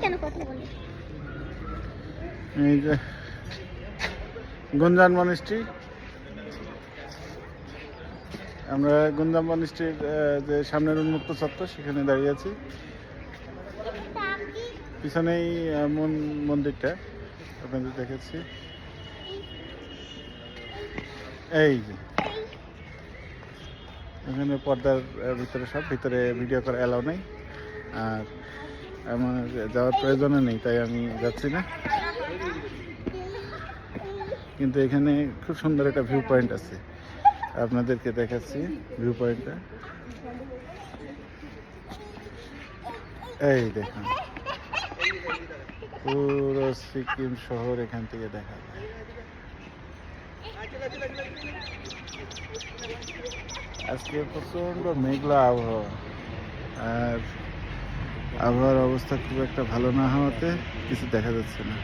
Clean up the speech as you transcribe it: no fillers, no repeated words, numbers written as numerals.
কেন কথা বলি? এই যে গুঞ্জান মনিস্ট্রি, আমরা গুঞ্জান মনিস্ট্রির যে সামনের উন্মুক্ত চত্বর সেখানে দাঁড়িয়ে আছি। পিছনেই মন্দিরটা আপনাদের দেখেছি। এই যে এখানে পর্দার ভিতরে সব, ভিতরে ভিডিও করা অ্যালাউ নেই, আর আমার যাওয়ার প্রয়োজনও নেই, তাই আমি যাচ্ছি না। কিন্তু এখানে খুব সুন্দর একটা ভিউ পয়েন্ট আছে, আপনাদেরকে দেখাচ্ছি ভিউ পয়েন্টটা। এই দেখুন পুরো সিকিম শহর এখান থেকে দেখা যায়। আজকে প্রচন্ড মেঘলা আবহাওয়া, আর আবহাওয়ার অবস্থা খুব একটা ভালো না হওয়াতে কিছু দেখা যাচ্ছে না।